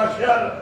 बशर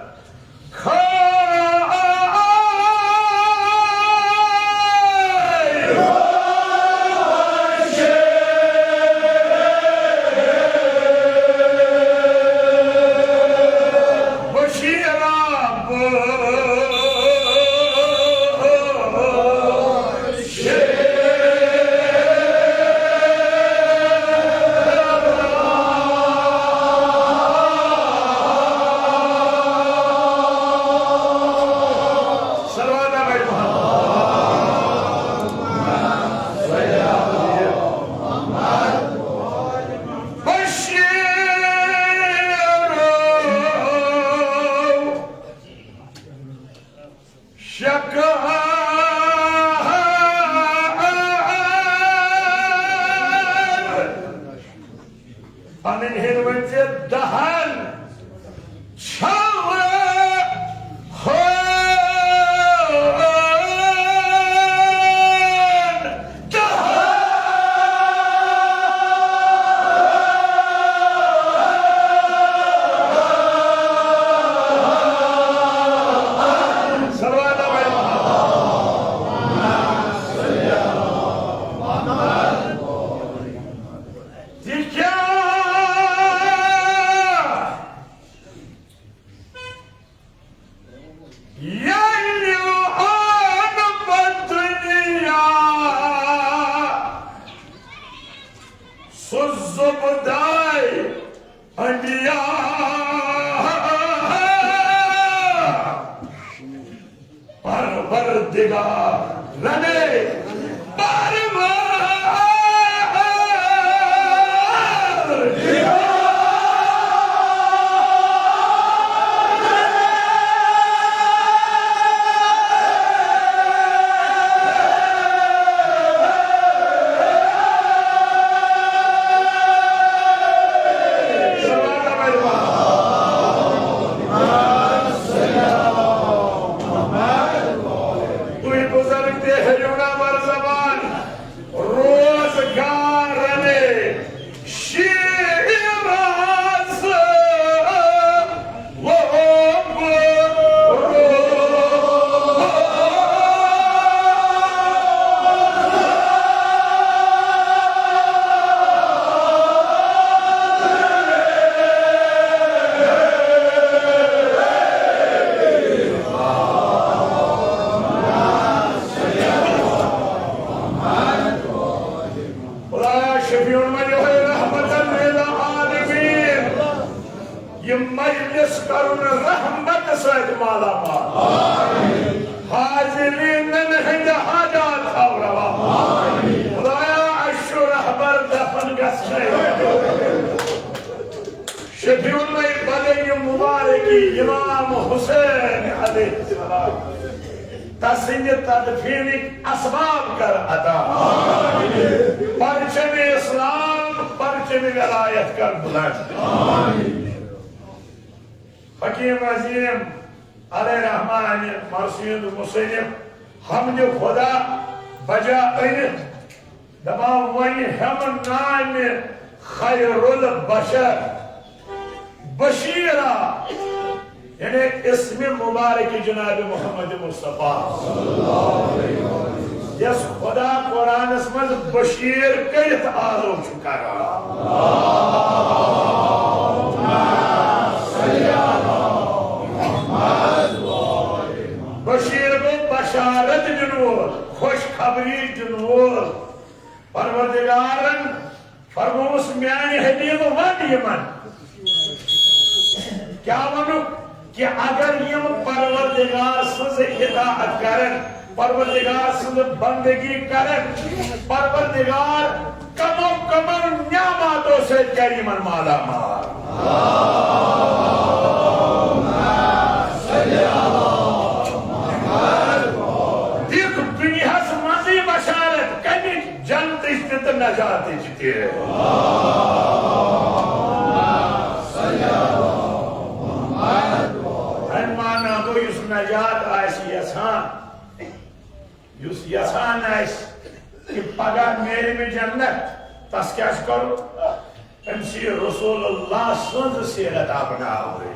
अमसी रसूलुल्लाह सज सीरत अपनावे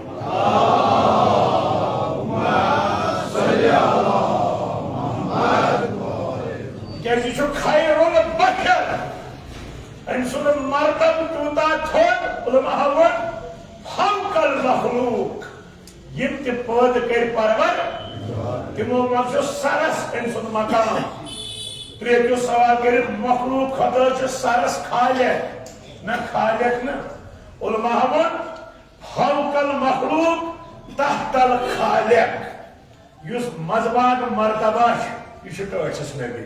क्या खैरुल बशर अमसुन मर्तब तूता थोन उलमावन फौकल मखलूक यम ते पद कर परवर तिमो मज सरस अमसुन मकाम त्रेक्यो सवाल कर मखलूक खतर सरस खालिक न खालिक न उलमावन फौकल मखलूक तहतल खालिक युस मजबान मर्तबा यह टस नबी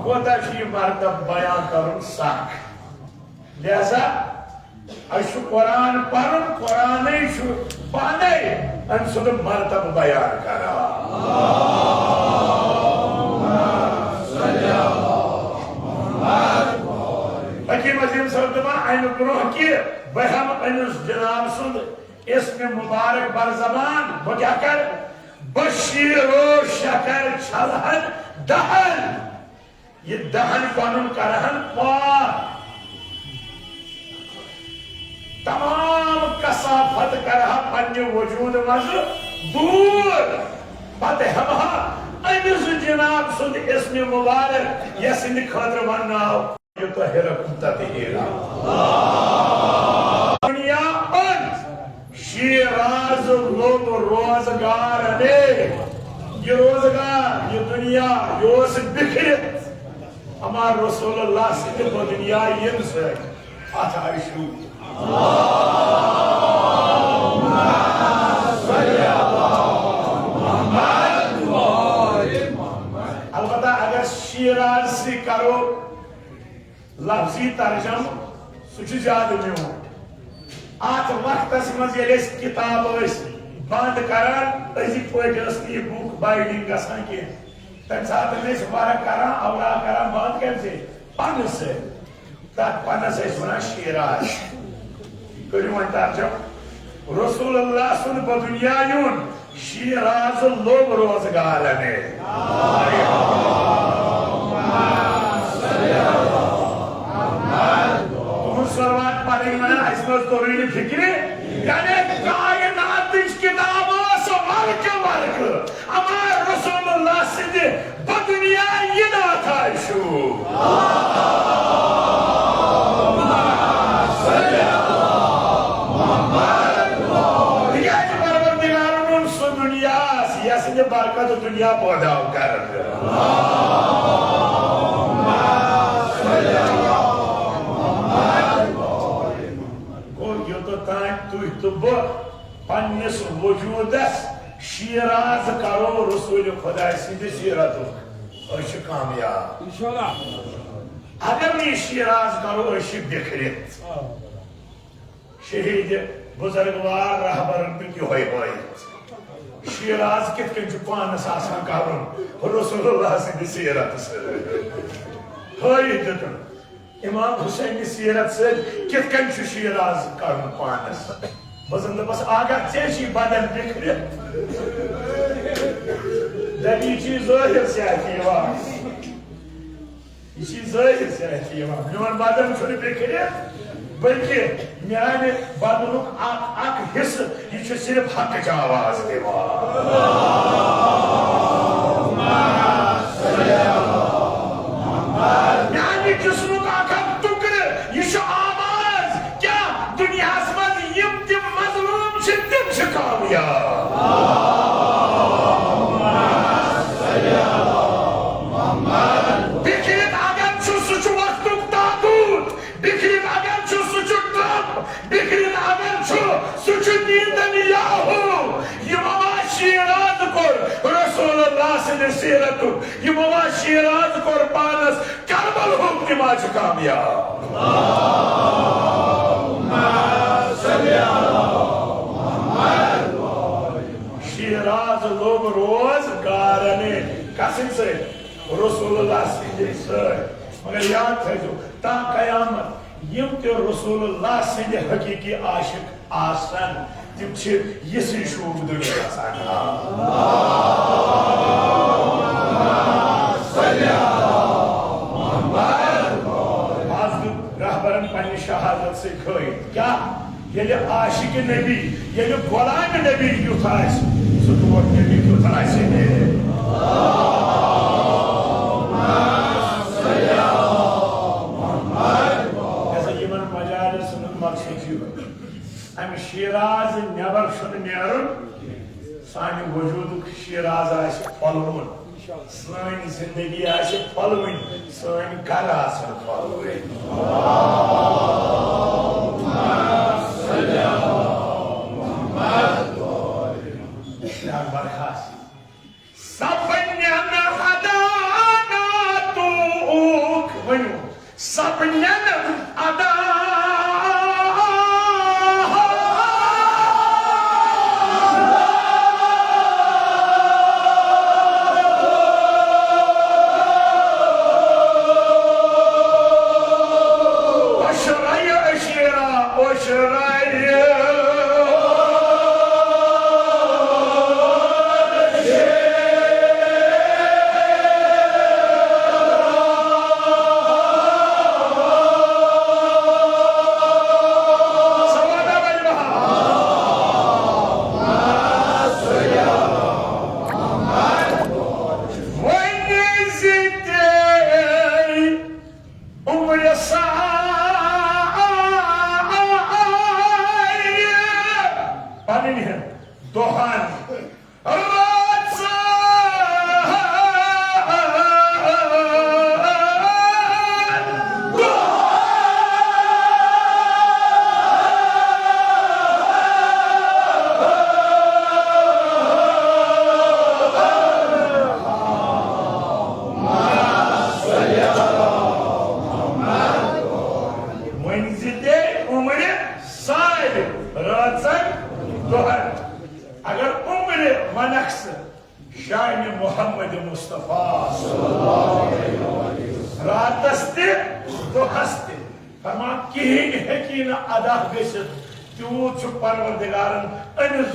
कोता मर्तब बयान कर सख लिहाजा कुरान पढ़ कुरान पाने अमसुद मर्तब बयान कर हकीम अजीम साहब दपान अमि ब्रोह कि बह हम अमिस जनाब सुंद इसमें मुबारक बर जबान बह क्या कर बशीरो शकर छलहन दहन ये दहन पनुन करहन पार तमाम कसाफत करहा पन्ने वजूद मज दूर पत हम अमिस जनाब सुंद इसमें मुबारक यसिंद खतर वनाव दुनिया पर शिराज लोग रोजगार ने ये रोजगार ये दुनिया योस बिखरित हमार रसूलुल्लाह से दुनिया ये से आताशु अलबत्ता अगर शिराज से करो लफ्जी तर्जम सह ज्यादा म्यून अत वक्त मज किताब बंद करान अजिक पे बुक बाइंडिंग गसान कह तम सात वर्क करान अवरा करान बंद कम से पन से तथ पनस वन शिराज करू वो तर्जम रसूलुल्लाह सुन दुनिया यून शिराज लोग रोजगार ने सलवात पढ़े तोरी फिक्र यानी कायनात किताब वर्क वर्क अमार रसूलुल्लाह सिंध बदुनिया ये नाथाशु परवरदिगार सो दुनिया यह सिंध बरकत दुनिया पैदा कर तो पन्निस वजूदस शिराज करो रसूल खुदा सिंध सीरत कामयाब अगर ये शिराज करो बिखरित शहीद बुजुर्गवार रहबर शिराज कित पानस कर रसूलुल्लाह सिंध सीरत दितन इमाम हुसैन सीरत से कित शिराज कर पानस बसन दपस अगर चे बदन बिखरित दबी ज़ाहिर से ज़ाहिर से मोन बदन बिखरित बल्कि माने बदनुक हिस्स यह सिर्फ हक आवाज दिवान जिस्मुक टुकर यह आवाज क्या दुनिया कामयाब बिखरित अगर सह वक्तुक ताबूत बिखरित अगर सह ट्रम्प बिखरित अगर सह नीतन्याहू यह शिराज कोर रसूलुल्लाह सिंध सीरत यह शिराज कोर पानस करबल तिमा कामयाब शिराज लोग रोजगार ने कसिम से रसूलुल्लाह सिंध मगर याद थो ता कयामत यम ते रसूलुल्लाह सिंध हकीकी आशिक आसन तिम यसी शूब दुनिया ये आशिक नबी ये गुलाम नबी युथ सह नबी युथ मजालिस मकसद अम शीराज नबर नेरुन सान वजूद शीराज फलवन सान जिंदगी फलवन सान घर फलवन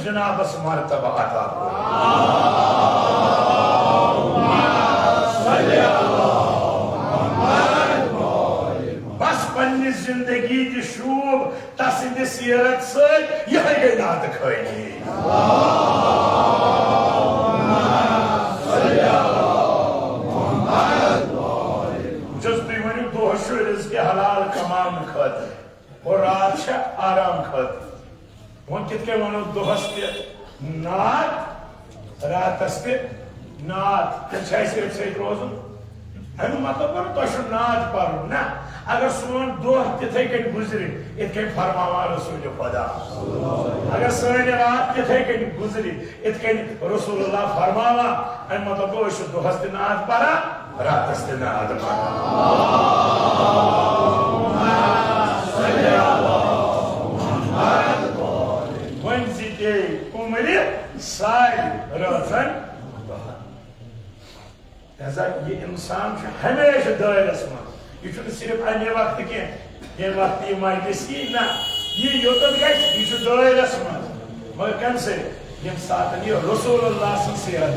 जनाबस मर्तबा अता बस पन्नी जिंदगी की शूब तसिंद सीरत सत यह गई नात खैनी जस तुम वनु दोह के हलाल कमान खत और रात आराम खत वो कितके वनो दोहस नात रातस नात ते रोजन अमु मतलब तो नात पर ना अगर सोन दोह तिथे कन गुजरे इत कन फरमावा रसूल खुदा अगर सन रात तिथे कन गुजरे इत कन रसूलुल्लाह फरमावा अमु मतलब तो दोहस नात पर रातस नात पर ये इंसान हमेशा दायरस मज यह सिर्फ अमे वक्त कह वक्त यह मजलिस ना यह योतन गयस दायरस मज मगर कम से यम सात यह रसूलुल्लाह सं सीरत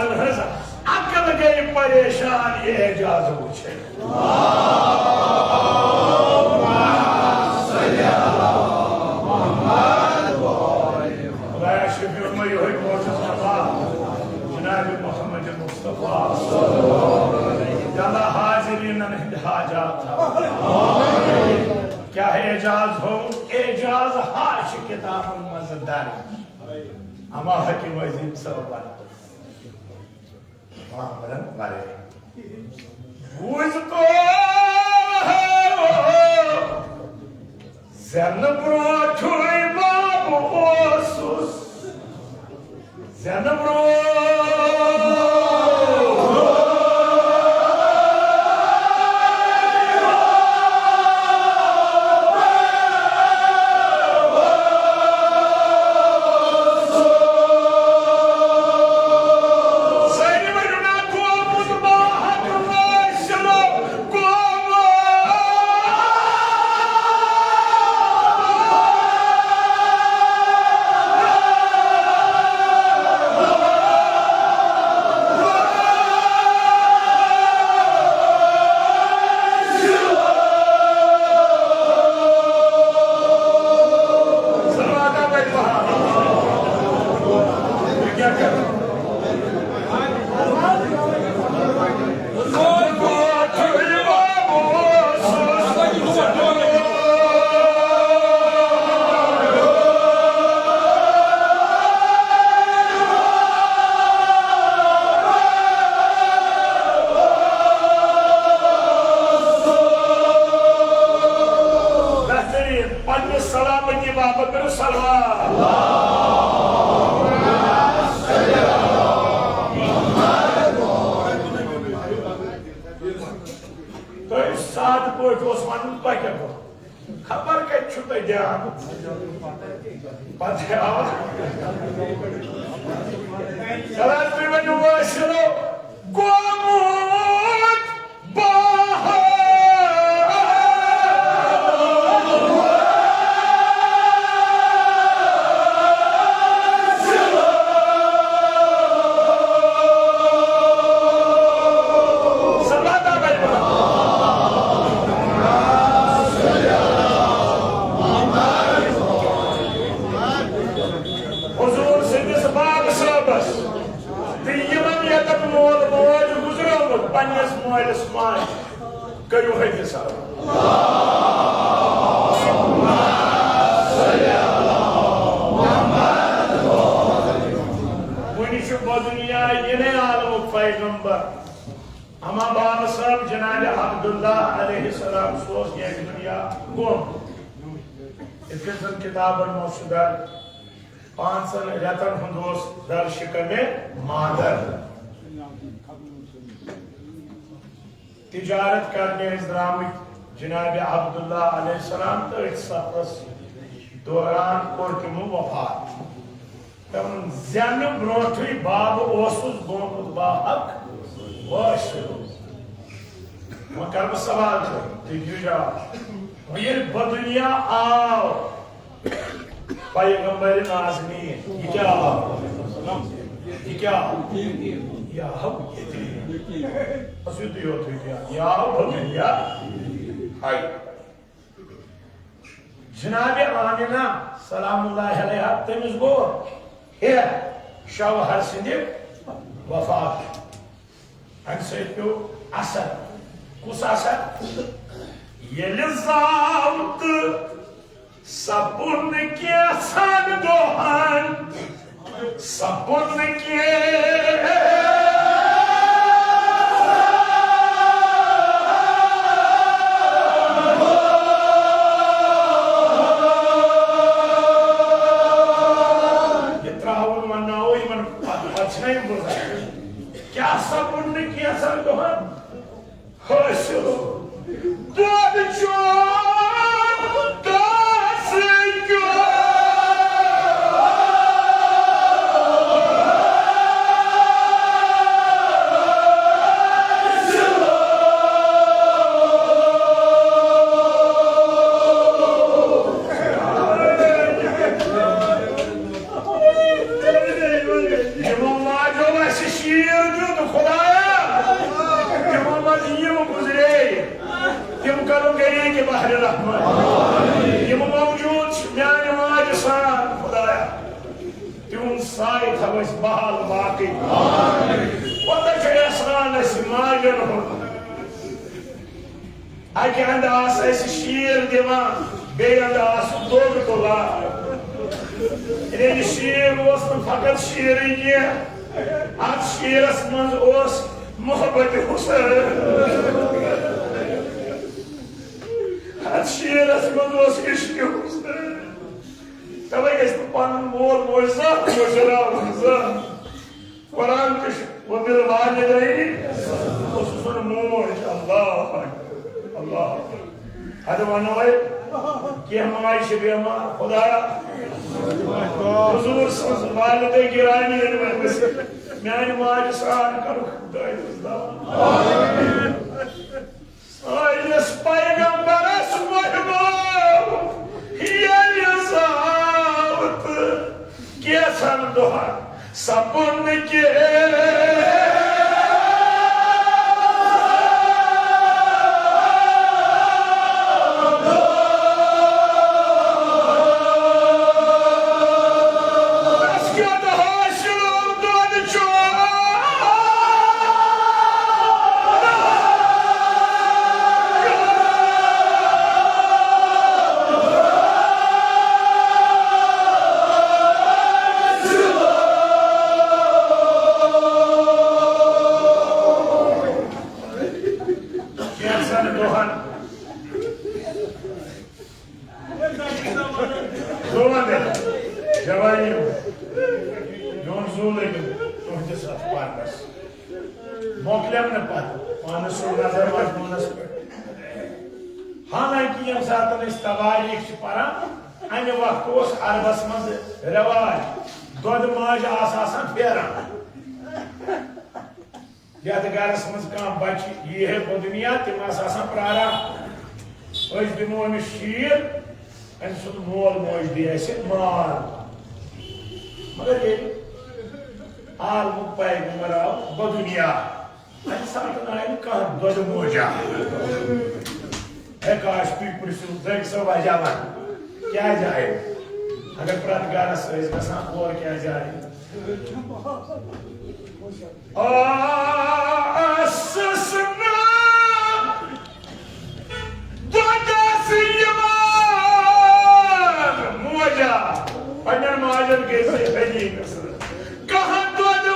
इंसान हज अकल गई परेशान ये एजाज वुचे क्या एजाज हो एजाज हाश किताब मजदार अमा हकीम वजीम सब बुझको जन ब्रोठुई बाबू ओसुस जन ब्रो खबर के छुटे ध्यान करो है हिसाब दुनिया ये आलम पैगंबर अमा बाब साहब जनाब अब्दुल्ला अलैहिस्सलाम सोच ये दुनिया गोम इसके किताबन मौजूदा 5 रतन हंदोस दर शिकने मादर तिजारत करने इस्लामी जनाब अब्दुल्ला अलैहिस्सलाम तो एक सफरस दौरान कोर तिमो वफात तम जन ब्रोठुई बाब ओसुस गोमुत बाहक वाशु वो कर सवाल तो जुजा ये बदुनिया आओ पैगंबर नाज़नी ये क्या या हम असुदियो थे क्या या भगैया हाय जनाब आमिना सलामुल्लाह अलैहा तमिस गो हे शवहर सिंध वफात अनसे तो असर कुस असर ये लिजाउत सपुन के सन दोहन सपुन के क्या सपुन किया सन दोहन होशो Shield तरीक बहर रहमत यम मौजूद म्यान माज सान खुदाया तिहुंद साय थवस बहाल बाकी पता एहसान माजन हो अकि अंद शीर दिवान बे अंद दोग तुला शीर फकत शीर अत शीरस मज मोहब्बत हुसैन अत शीरस मज इश्क हुसैन तवे पन मोल मोज कुरान वबिल वालिदैन मोज अल्लाह अल्लाह अद वनो क्या माइश बेमा खुदाया हुजूर सज वालिदे गिरानी म्यान माज सान कर आमीन साइस पैगंबरस महबूब ये सावत क्या सन दुहा सपन के हालांकि यम सात तवारीख पान अमे वक्त अरबस मज रवाज दुध माज फेरान यथ गरस मज बच यह दुनिया तम प्रारान दिमो अमिस शीर अम सुन मोल मोज दी माल मगर ये आलमुक पैगंबर आव बदुनिया अम सात आय कह दुध मोजा काश तुम पुरसू सो वजह क्या जाए अगर प्रत गरस गसान और क्या जाए मोजा पन्न माजन गई कहाँ दुध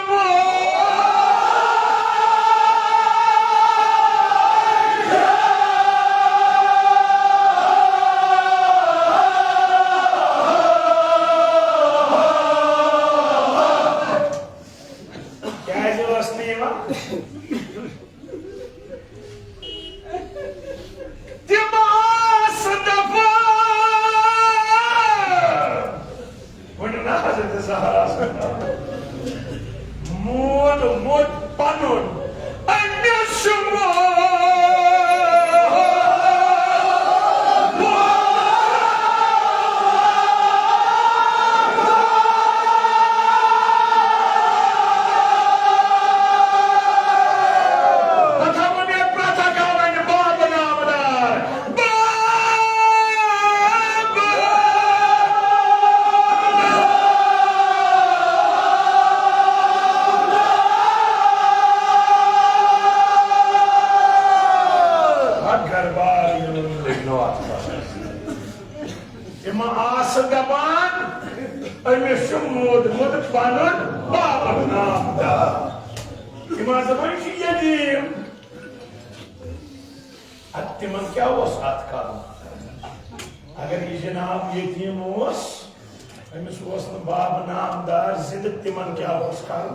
तिमन क्या अत कर अगर यह जनाब यतीम अमिस बाब नामदार जिद तिमन क्या कर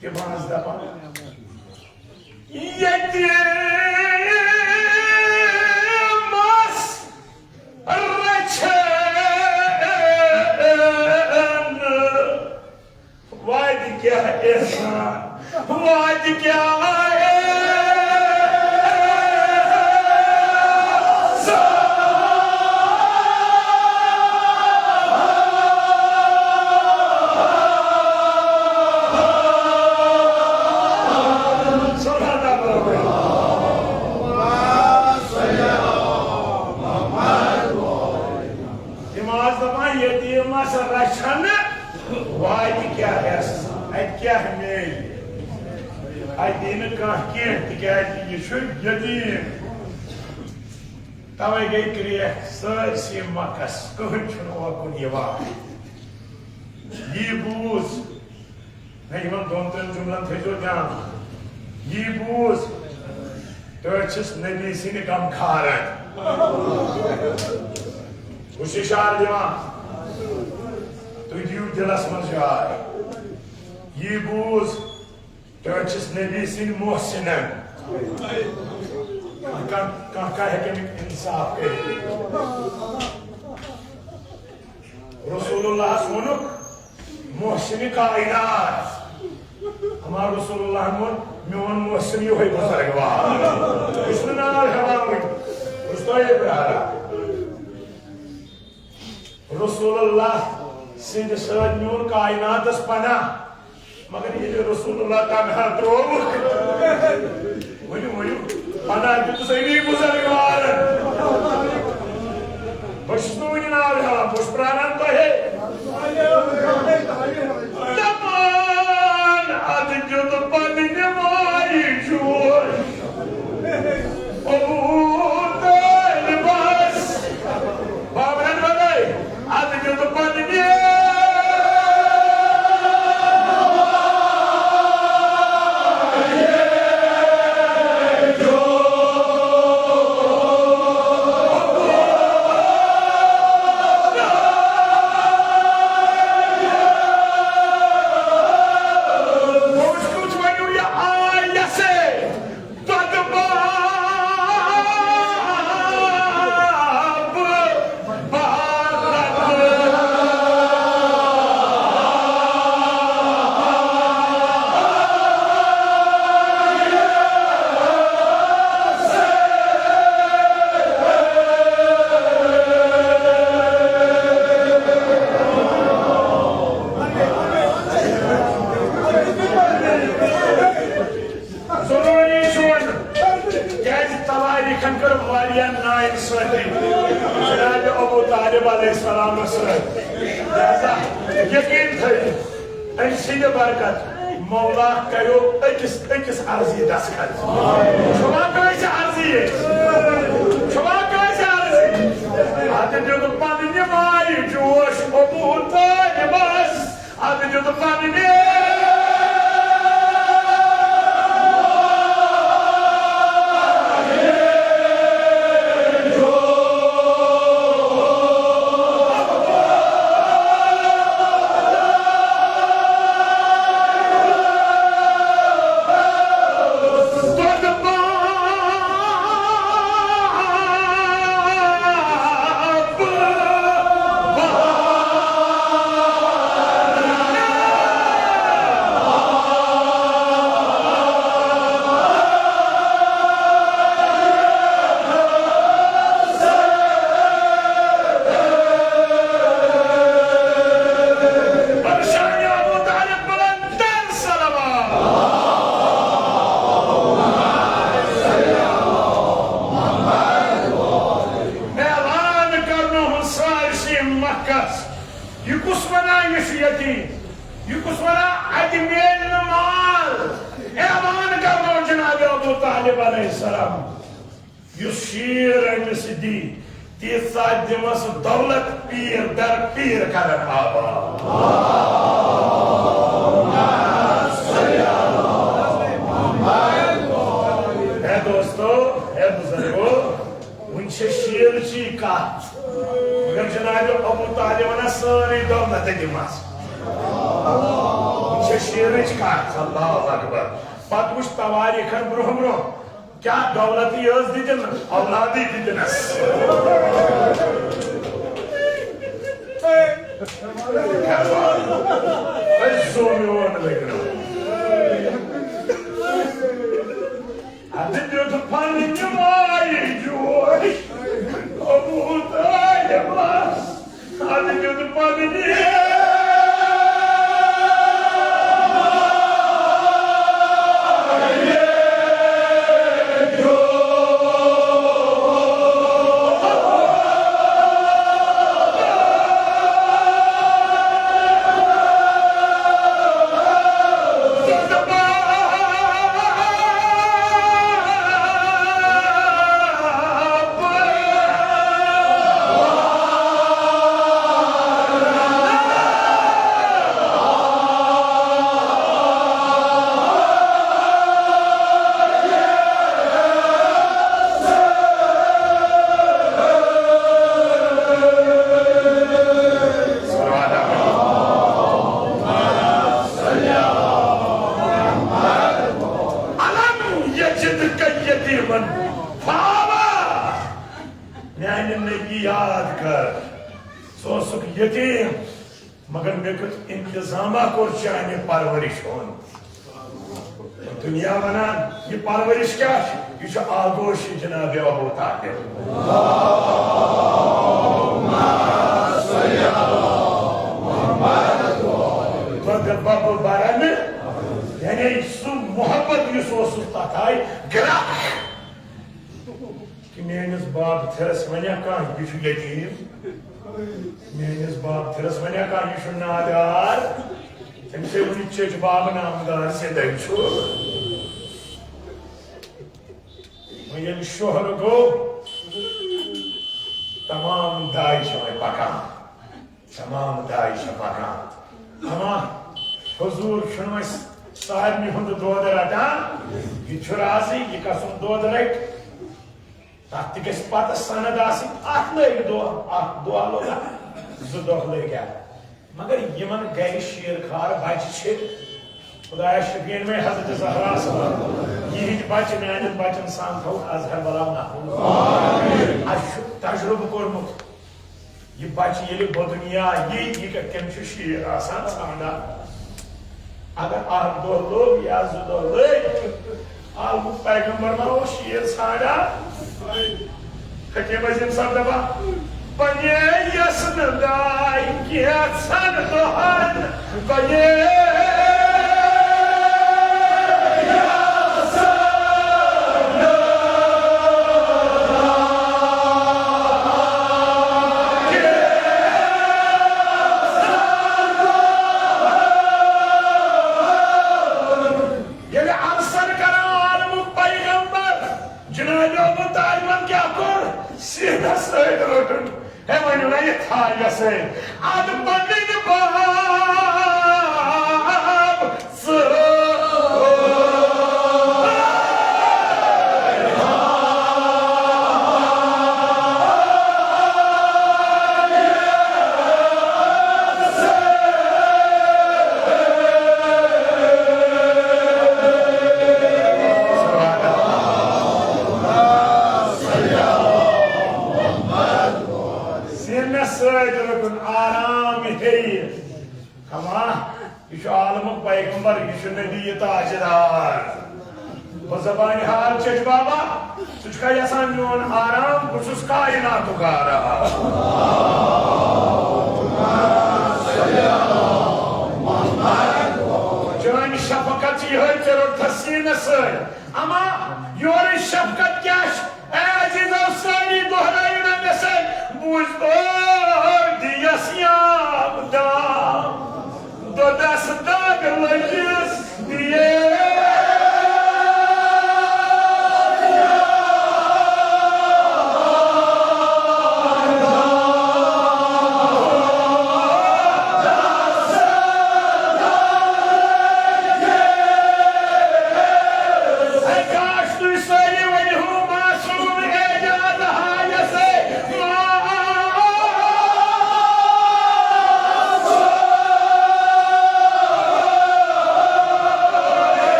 तिम दपान वाद क्या एहसान वाद क्या Aydın kahki geldi şu yedi. Tavay gay kriye sırsi makas kunçun vakun yeva. Yibuz. Neyman dontan cümlen tejocan. Yibuz. Dörçüs nebisini gamkaren. Bu şişar divan. Duyduğu dilas marjay. Yibuz. Dörçüs nebisini muhsinem. Kahkah hekemik insaf kere. Resulullah sunuk muhsini kainat. Ama Resulullah'ın mümin muhsini yok hay basar var. Üstüne al havalı. Üstüne ibrahim. Resulullah sindi saat mümin kainat espana. Maka ini Resulullah tanah terobuk. Mayu. Ana itu saya ini besar kemarin. Bosnu ini nalar, bos peranan tuh he. Zaman ada jodoh pandingnya mai jual. Oh, lepas. Bapak mana? Ada jodoh pandingnya. Mevla kayo ekis arzi daskat. Çoban kaysa arzi. Çoban kaysa arzi. Adı diyordu pandini mai juoş obuta yemaz. Adı diyordu pandini. क्या दौलती योज दीजिए ना औलादी दीजिए ना ऐसो में वो न लग रहा आदित्य तो पानी जमाई जोई अब होता है बस आदित्य तो पानी यतिमन फावा मैंने नबी याद कर सोसुक यतीम मगर मे कुछ इंतजामा कोर चाहे परवरिश होन दुनिया बना ये परवरिश क्या ये आगोश जनाब अबू तालिब बाबू बारन यानी सु मोहब्बत युस तथाई गिरा कि मेनिस बाप थरस वनिया कह यह यतीम मेनिस बाप थरस वनिया कह यह नादार तमसे वन चच बाब नामदार से दो ये शोहर गो तमाम दाई पकान तमाम दाई पकान तमाम हुजूर शुनवस सारनी हुंद दोद रटान यह राजी यह कसुन दोद रट तथ गस पत सनद लग दुआ लोगा जो दह लग मगर यमन गर शेर खार बच्चे खुदाया शफीन में हजरत ज़हरा यह बच्चे मान बचन सान थो अजहर बलाना तजुर्बह कोर्मुत यह बच्चे ये बदुनिया यह तम शेर ाना अगर आख दो लोग या जो दो लग आलू पैगंबर मा शेर ाना हकीम अजीम साहब दबा बने यसन दाई क्या सन दोहन बने बजबानी हाल चच बाबा तुझका यसान न्योन आराम बुसुस कायनात उगारा जान शफकत यह तेरो तसीन से अमा योर शफकत क्या है अजीज सानी दोहराई न से बुझ दियसियाम दा दो दस दाग लगिस दिए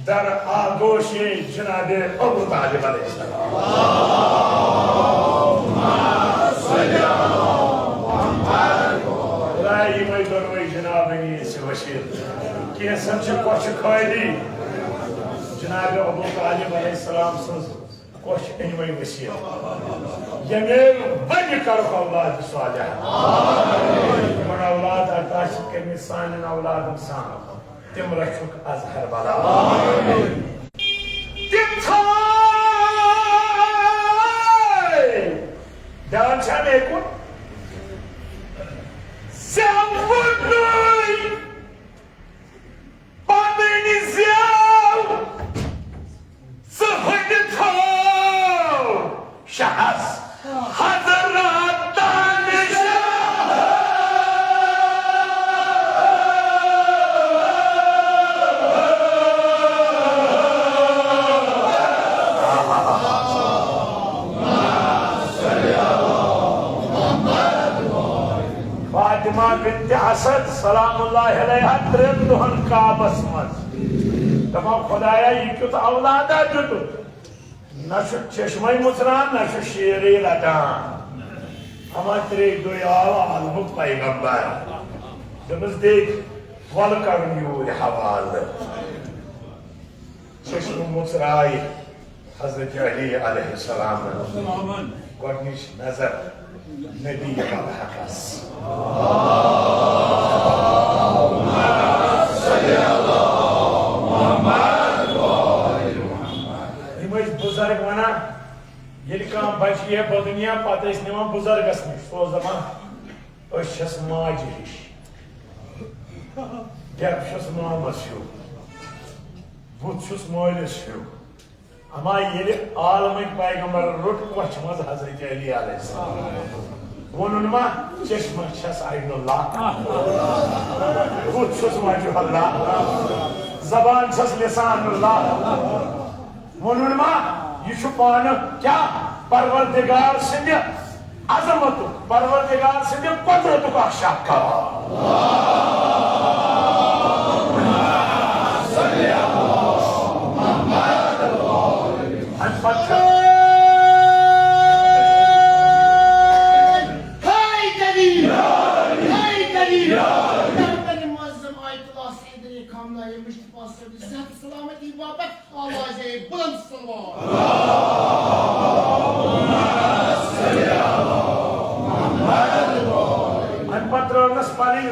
दर आगोश जनाब अबू तालिब अलैहिस्सलाम खुदाई वही दरवई जनाब से वशीर कैसन कोश खैदी जनाब अबू तालिब अलैहिस्सलाम सज कोश अनवई वशीर यमे बन कर औलाद सालिह आमीन औलाद अता कर सान औलाद सान तिम रखुक अजहर बला तिम ध्यान छा देखो Self-would Pandeni Zell Sahaydı Tav bint Asad सलामुल्लाह अलैहा 3 Duhan Kabsch मज दपा खुदाया यह क्युत औलादा जुत न चश्मे मुचरान न शेरे रटान हमारे 3 दुई आवाल मुख पैगंबर दमस देख वल कर यूर हवाल चश्म मुचराई हजरत अली अलैहिस्सलाम गोडनिश नजर नबी बलहकस बुजुर्ग वना ये बच्चे बदनिया पे निवान बुजुर्गस नश सो दपान माज हिश गप मामस हूँ बुत मालिस हूँ अमा ये आलमिक पैगंबर रुट कछ मज हजरत अली अलैहिस्सलाम वोनुन मा चश्मा छस आइनुल्लाह बुत वजहुल्लाह जबान छस लिसानुल्लाह वोनुन मा यह पान क्या परवरदिगार सिंध अजमत परवरदिगार सिंध कुदरत शाखा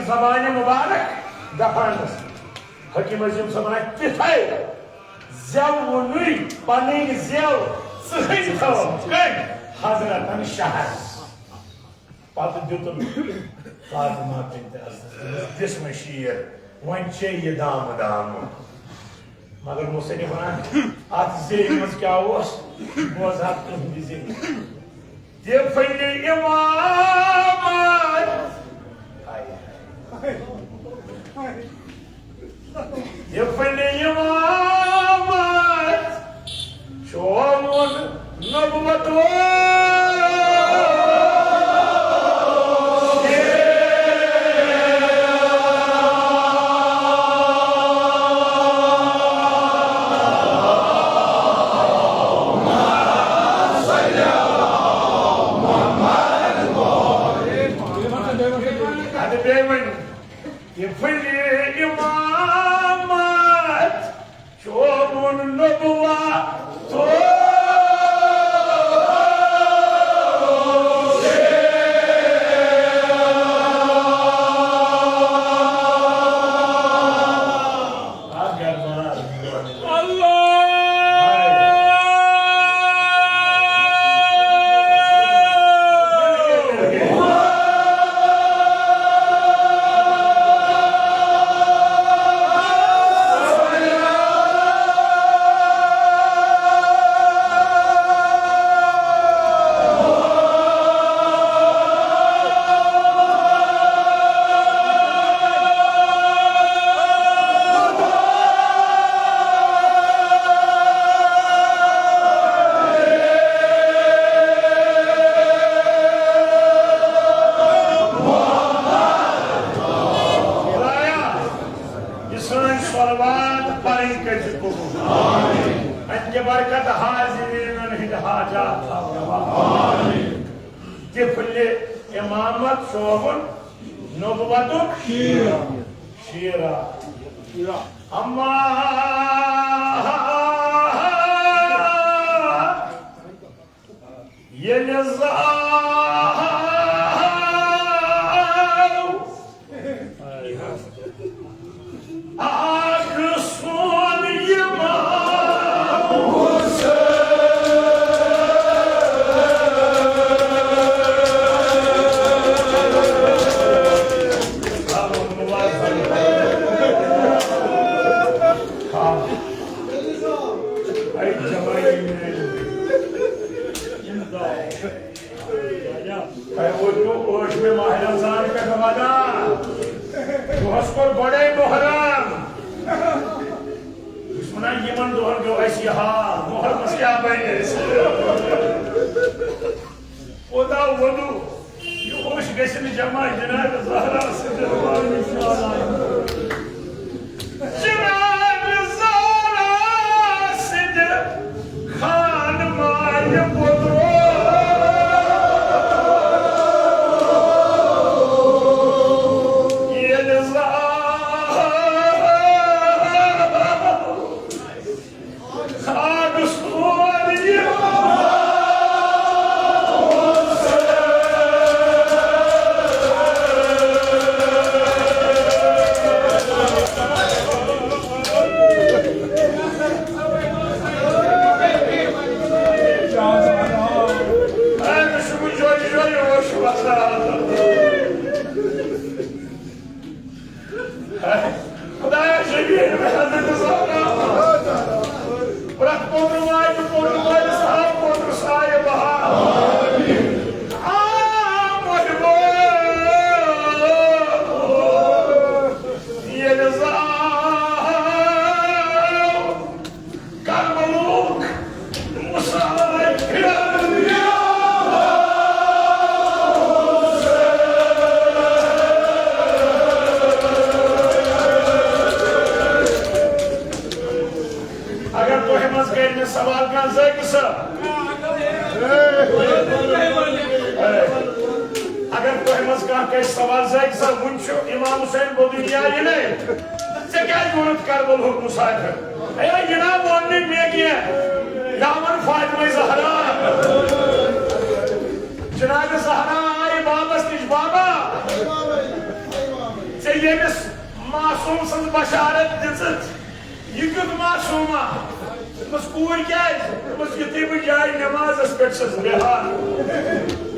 जबान मुबारक दफानस हकीम अजीम सबना तिथै जव वनुई पनी जव सही थो कन हजरतन शहर पत दुतम फातिमा बिन्त असद दिस मशीर वन छे ये दाम मगर मुसन्निफ वनान अत ज़ेल मज क्या ओस बोज हत बिजी ये फैले इमाम ये फैले इमाम शोमुन नबुवतो इमामत शोभन नबुवतुक शीरा अम्मा ये बड़े मोहरम यमन दोहर गो मोहर मसिया ओदा वदु खुश गशन जमा जनाब ज़हरा जनाब ज़हरा सिद खान माय पुत्रो ये खान सोनिया खुदाया शबीर में हज़रत ज़हरा प्रत पोत्र माय साहब पोत्र साय बहा मोहबो ये कर्मलोक मुसाय अगर तो मज कर में सवाल का ज़ैक अगर तो मज का सवाल ज़ैक वुंशो इमाम हुसैन बो दुनिया ये नहीं से क्या गुणत करबल मुसाफिर अयो जनाब वोन्ने में किया यामन फातिमा ज़हरा जनाब ज़हरा आई बाबस निश बाबा से येमिस मासूम सं बशारत दिसत ये क्यों मासूमा बस कूर क्या है बस युति भी जाए नमाज अस्पेक्ट्स बिहार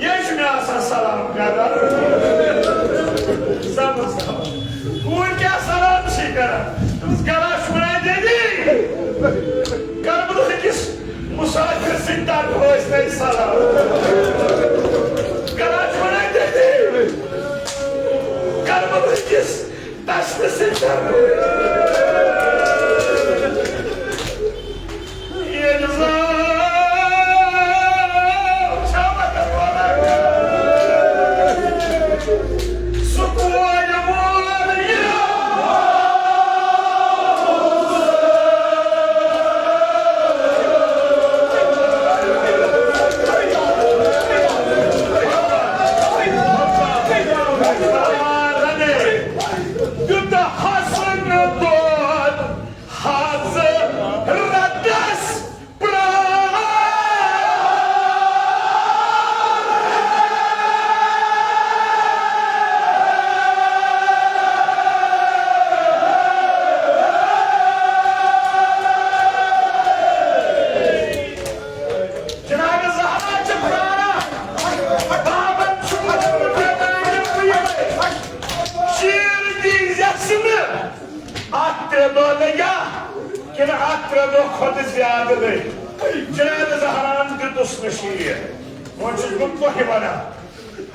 ये शुमे आसान सलाम कर सब कूर क्या सलाम शिकर बस गला शुमे दे दी करबल किस मुसाफिर सिंटा को इसने सलाम गला शुमे दे दी करबल किस दस्त सिंटा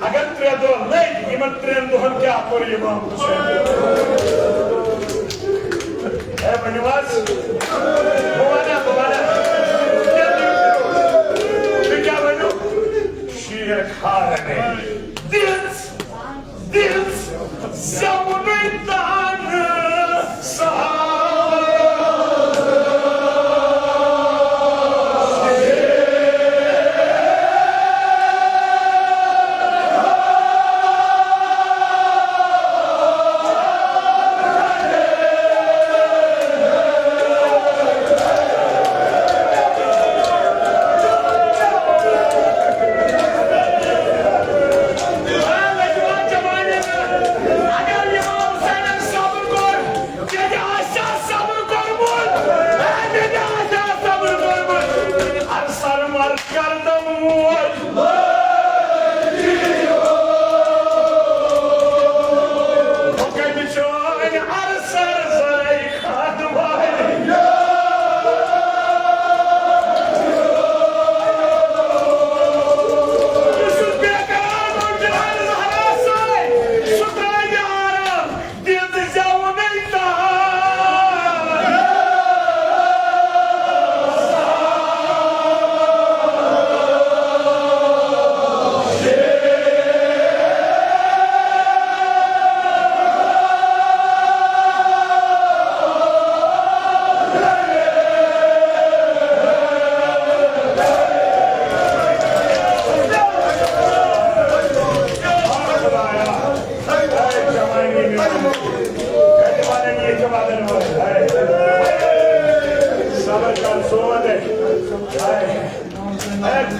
अगर 3 दो नहीं इमन 3 दोहन क्या पर इमाम हुसैन है बनिवास बुवाना क्या बनो शेर खाने दिल्स ज़मुनैतान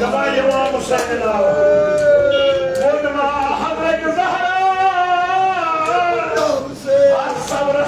دبا امام حسین نال مولما حضرت زہرا صبر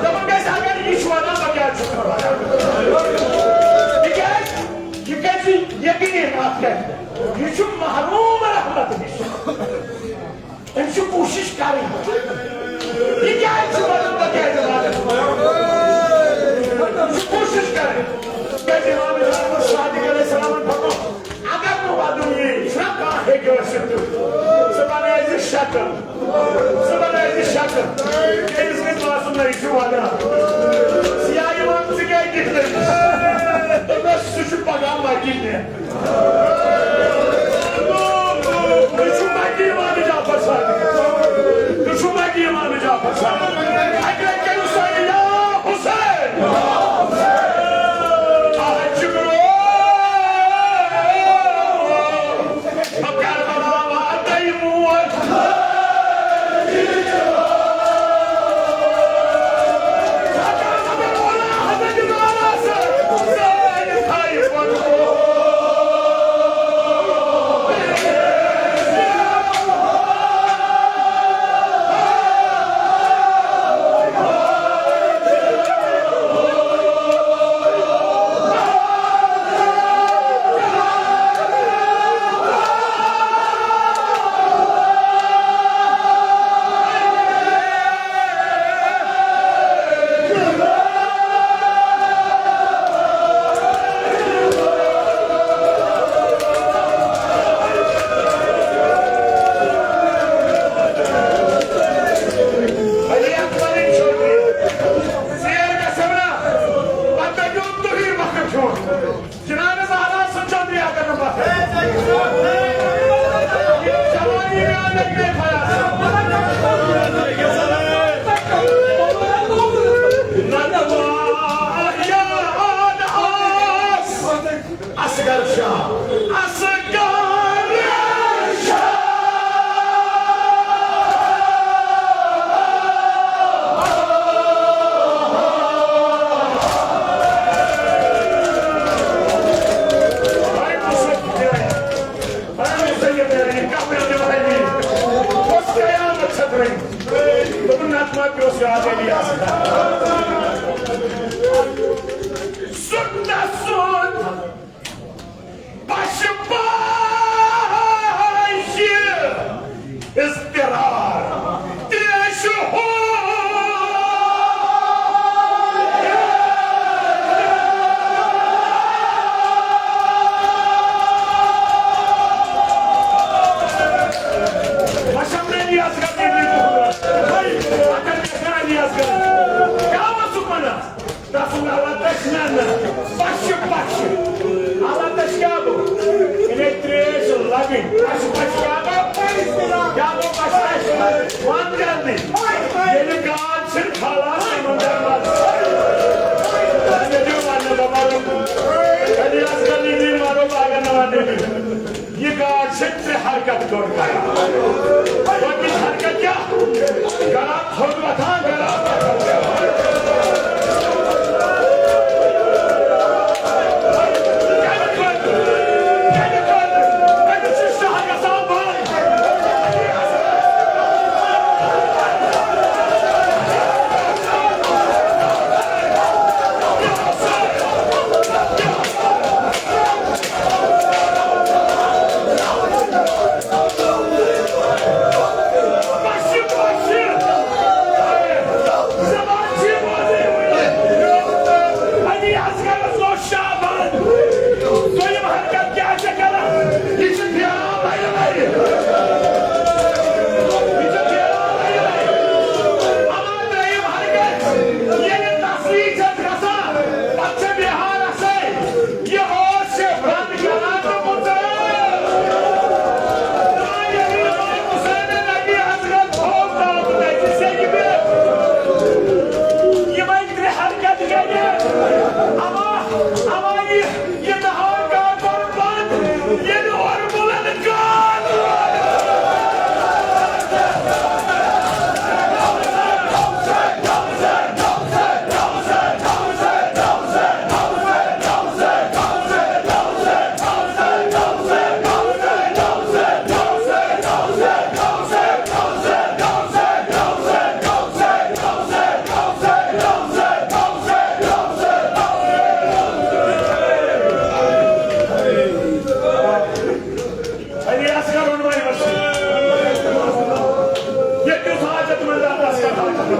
Zaman gayse agar iş vana bagya çukur vana. Dikkat yakini afiyet. Yüşüm mahrum rahmet iş. Hemşu koşiş kari. Dikkat vana bagya vana. कोशिश करें कहते इमाम सादिक अलैहिस्सलाम फको अगर वो आदमी ये इतना कहाँ है कि वैसे तो सबने ऐसे शक्ल इसके मासूम नहीं क्यों आना सियाह इमाम से क्या कितने तो बस सुशु पगाम बाकी ने सुशु बाकी इमाम जा पसा सुशु बाकी इमाम जा पसा अगर क्या हुसैन या Hussain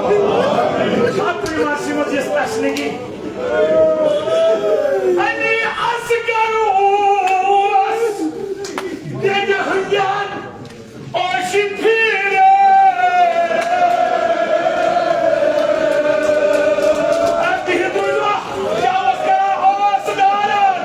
Hakkı imarsımız yestasnigi. Hani asgarus. Dedi hınyan. Oşin pire. Abdihi duyma. Yavaska osdaran.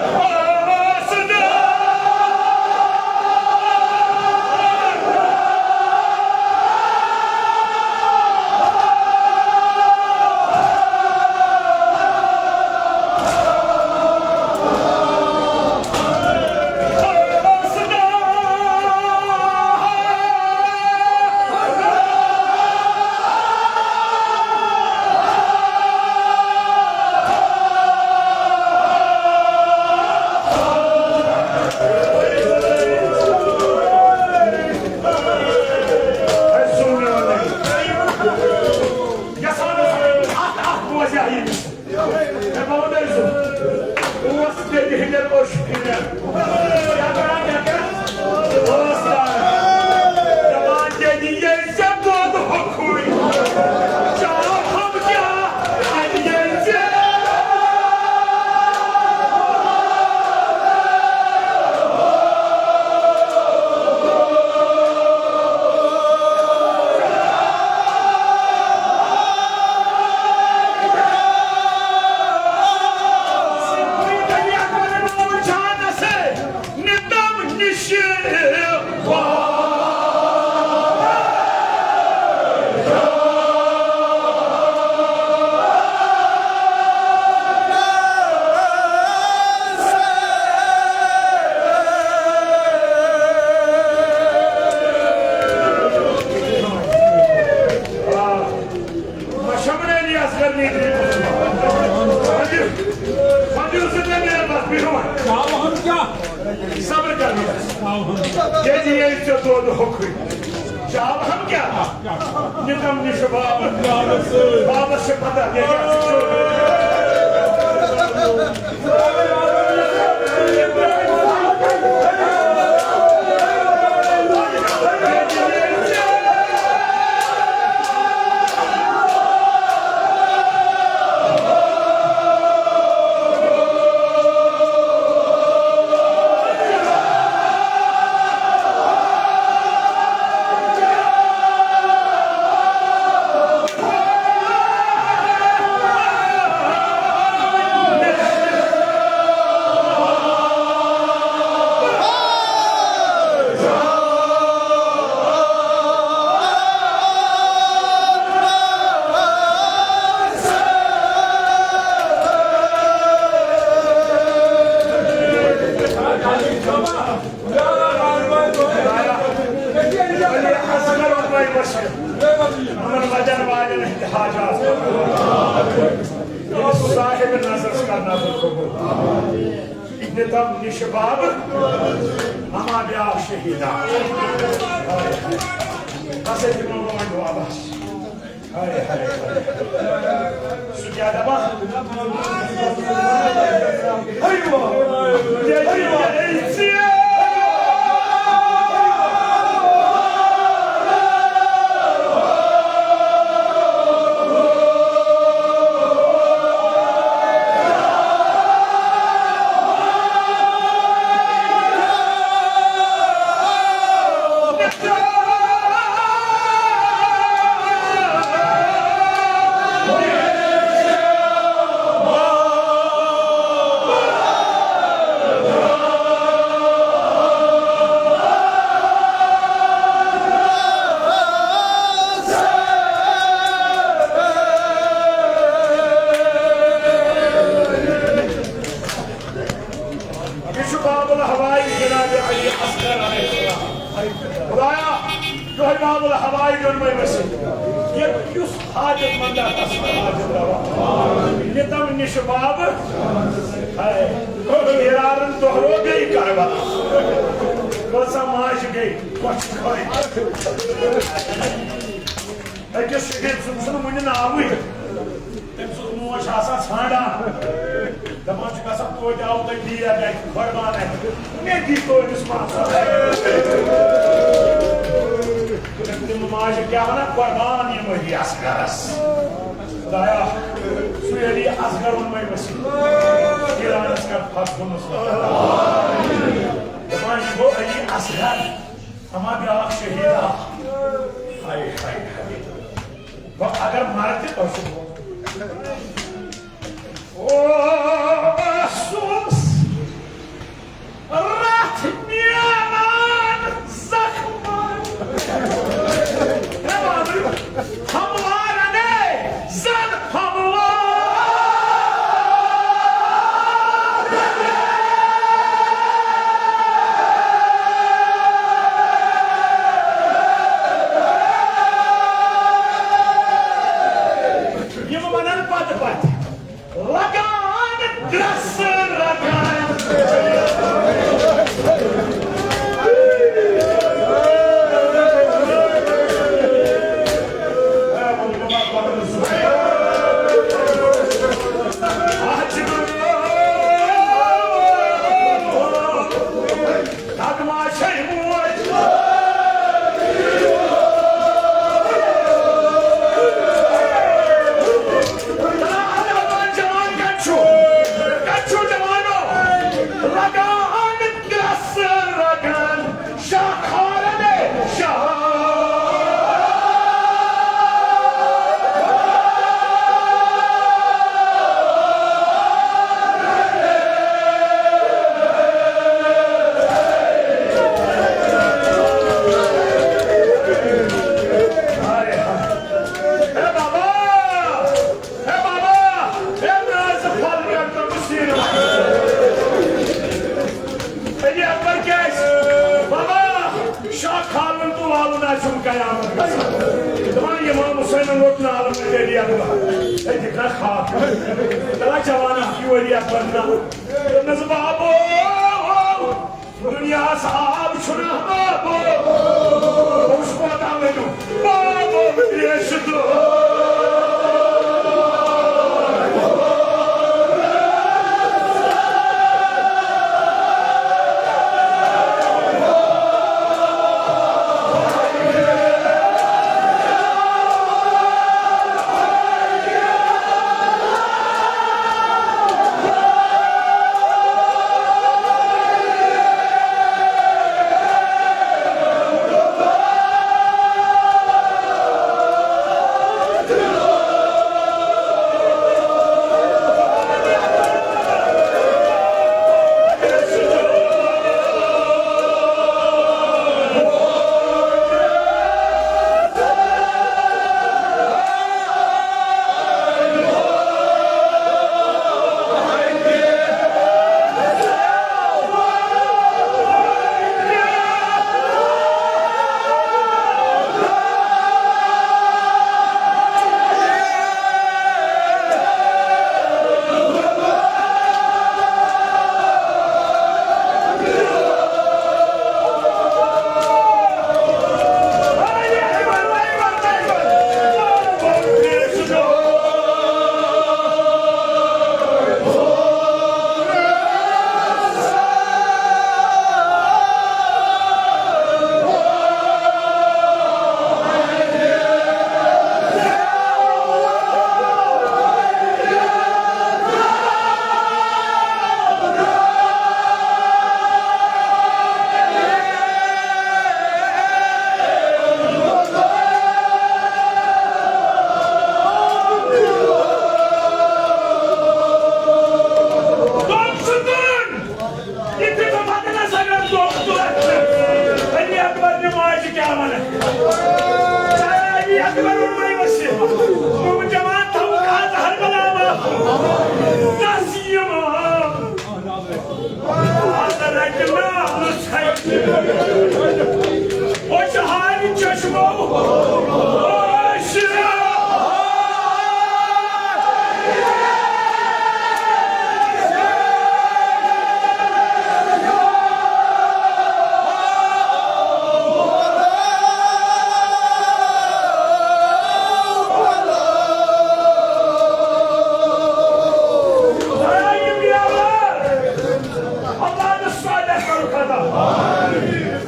नमाज क्या वना कुर्बान ये वही असगरस खुदाया सुयली असगर उनमें वसी ईरानस का फतह दपान ये गो अली असगर हमा ब्याक शहीदा हाय हाय हाय वो अगर मारते तो सुबह ओ अफसोस Ratmiyanan zakman Hamlara ne? Zan hamlara Yemanan pat Lagan grasır lagan दुनिया साहब छुना बाबो उसको बतावे तू बाबो विदेश तो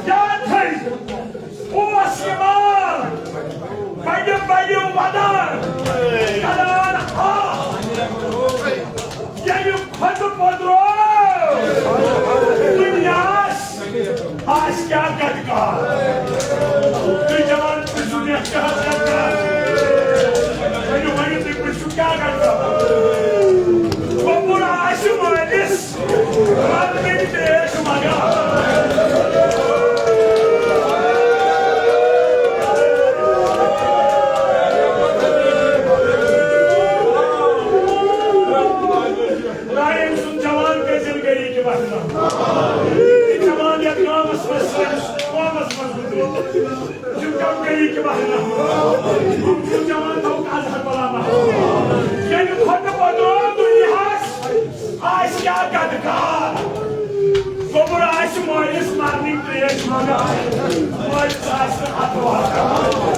Ya Moj saas hatu hata.